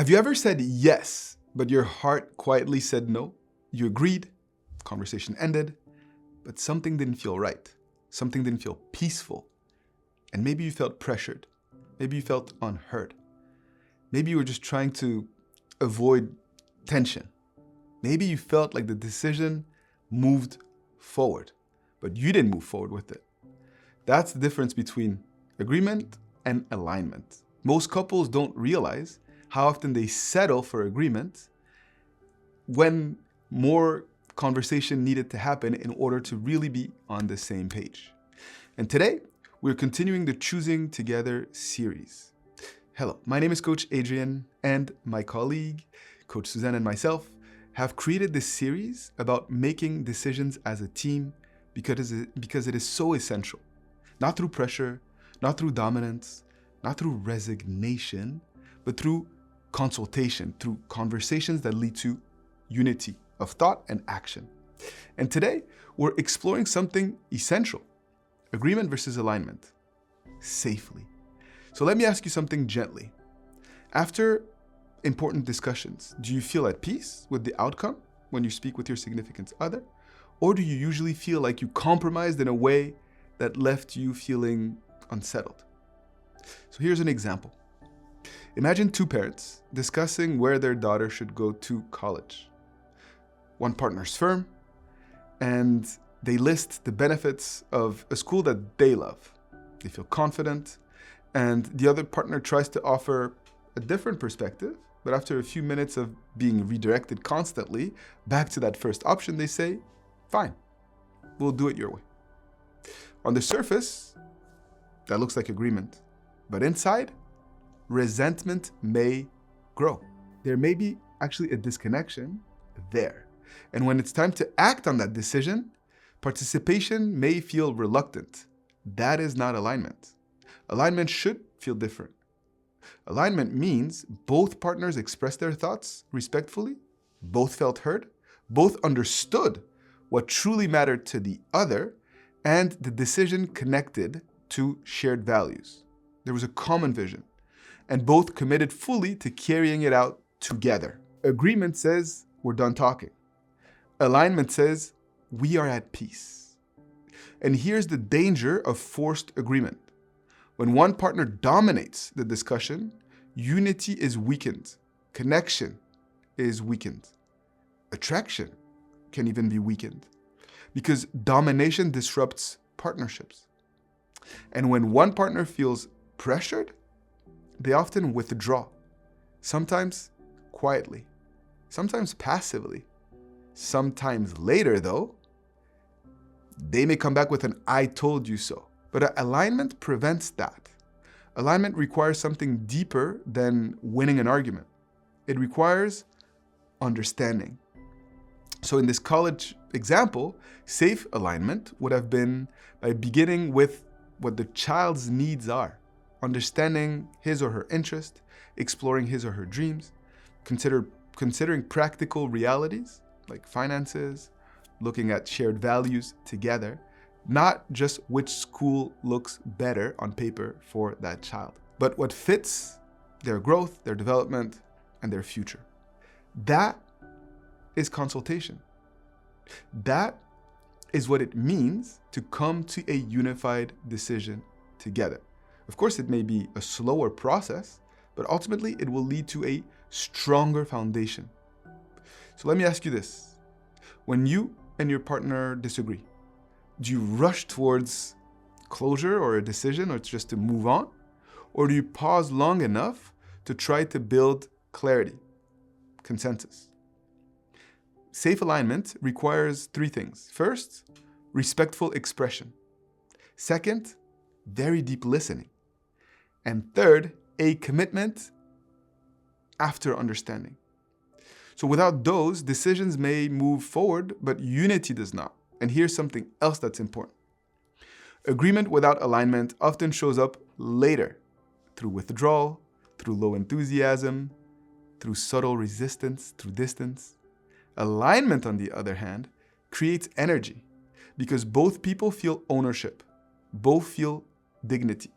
Have you ever said yes, but your heart quietly said no? You agreed, conversation ended, but something didn't feel right. Something didn't feel peaceful. And maybe you felt pressured. Maybe you felt unheard. Maybe you were just trying to avoid tension. Maybe you felt like the decision moved forward, but you didn't move forward with it. That's the difference between agreement and alignment. Most couples don't realize how often they settle for agreement when more conversation needed to happen in order to really be on the same page. And today, we're continuing the Choosing Together series. Hello, my name is Coach Adrian, and my colleague, Coach Suzanne, and myself have created this series about making decisions as a team because it is so essential. Not through pressure, not through dominance, not through resignation, but through consultation, through conversations that lead to unity of thought and action. And today, we're exploring something essential: agreement versus alignment, safely. So let me ask you something gently. After important discussions, do you feel at peace with the outcome when you speak with your significant other? Or do you usually feel like you compromised in a way that left you feeling unsettled? So here's an example. Imagine two parents discussing where their daughter should go to college. One partner's firm, and they list the benefits of a school that they love. They feel confident, and the other partner tries to offer a different perspective, but after a few minutes of being redirected constantly back to that first option, they say, fine, we'll do it your way. On the surface, that looks like agreement, but inside, resentment may grow. There may be actually a disconnection there. And when it's time to act on that decision, participation may feel reluctant. That is not alignment. Alignment should feel different. Alignment means both partners expressed their thoughts respectfully, both felt heard, both understood what truly mattered to the other, and the decision connected to shared values. There was a common vision, and both committed fully to carrying it out together. Agreement says we're done talking. Alignment says we are at peace. And here's the danger of forced agreement. When one partner dominates the discussion, unity is weakened. Connection is weakened. Attraction can even be weakened because domination disrupts partnerships. And when one partner feels pressured, they often withdraw, sometimes quietly, sometimes passively. Sometimes later, though, they may come back with an "I told you so." But alignment prevents that. Alignment requires something deeper than winning an argument. It requires understanding. So in this college example, safe alignment would have been by beginning with what the child's needs are, understanding his or her interest, exploring his or her dreams, considering practical realities like finances, looking at shared values together, not just which school looks better on paper for that child, but what fits their growth, their development, and their future. That is consultation. That is what it means to come to a unified decision together. Of course, it may be a slower process, but ultimately it will lead to a stronger foundation. So let me ask you this. When you and your partner disagree, do you rush towards closure or a decision or just to move on? Or do you pause long enough to try to build clarity, consensus? Safe alignment requires three things. First, respectful expression. Second, very deep listening. And third, a commitment after understanding. So without those, decisions may move forward, but unity does not. And here's something else that's important. Agreement without alignment often shows up later, through withdrawal, through low enthusiasm, through subtle resistance, through distance. Alignment, on the other hand, creates energy because both people feel ownership, both feel dignity,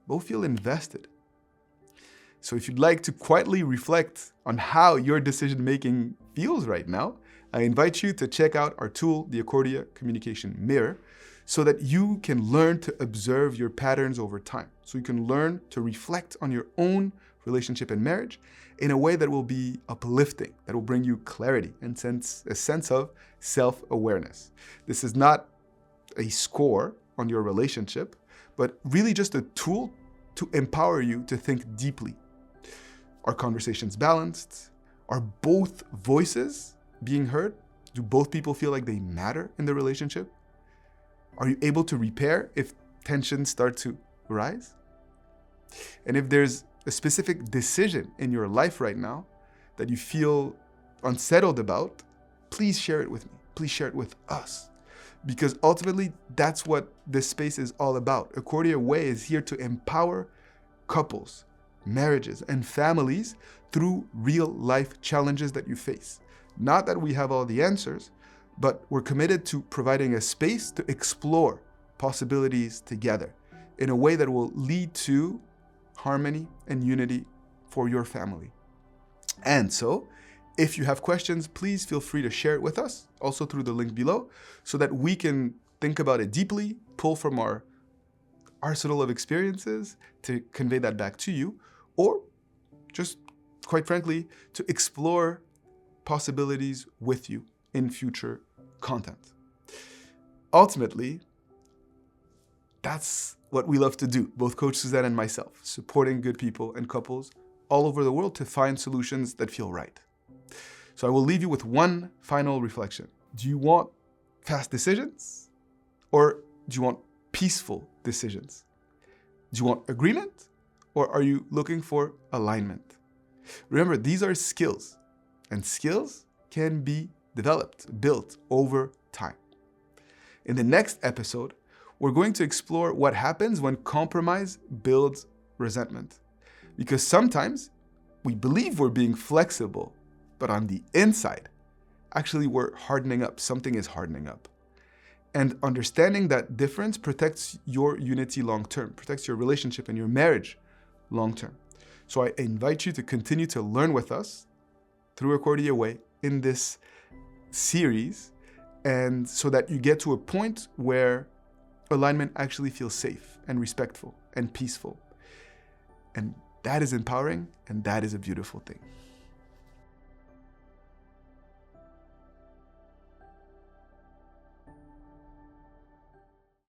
both feel invested. So if you'd like to quietly reflect on how your decision-making feels right now, I invite you to check out our tool, the Accordia Communication Mirror, so that you can learn to observe your patterns over time. So you can learn to reflect on your own relationship and marriage in a way that will be uplifting, that will bring you clarity and a sense of self-awareness. This is not a score on your relationship, but really just a tool to empower you to think deeply. Are conversations balanced? Are both voices being heard? Do both people feel like they matter in the relationship? Are you able to repair if tensions start to rise? And if there's a specific decision in your life right now that you feel unsettled about, please share it with me. Please share it with us. Because ultimately, that's what this space is all about. Accordia Way is here to empower couples, marriages, and families through real life challenges that you face. Not that we have all the answers, but we're committed to providing a space to explore possibilities together in a way that will lead to harmony and unity for your family. And so, if you have questions, please feel free to share it with us, also through the link below, so that we can think about it deeply, pull from our arsenal of experiences to convey that back to you, or just, quite frankly, to explore possibilities with you in future content. Ultimately, that's what we love to do, both Coach Suzanne and myself, supporting good people and couples all over the world to find solutions that feel right. So I will leave you with one final reflection. Do you want fast decisions, or do you want peaceful decisions? Do you want agreement, or are you looking for alignment? Remember, these are skills, and skills can be developed, built over time. In the next episode, we're going to explore what happens when compromise builds resentment. Because sometimes we believe we're being flexible, but on the inside, actually we're hardening up. Something is hardening up. And understanding that difference protects your unity long-term, protects your relationship and your marriage long-term. So I invite you to continue to learn with us through Accordia Way in this series, and so that you get to a point where alignment actually feels safe and respectful and peaceful. And that is empowering, and that is a beautiful thing.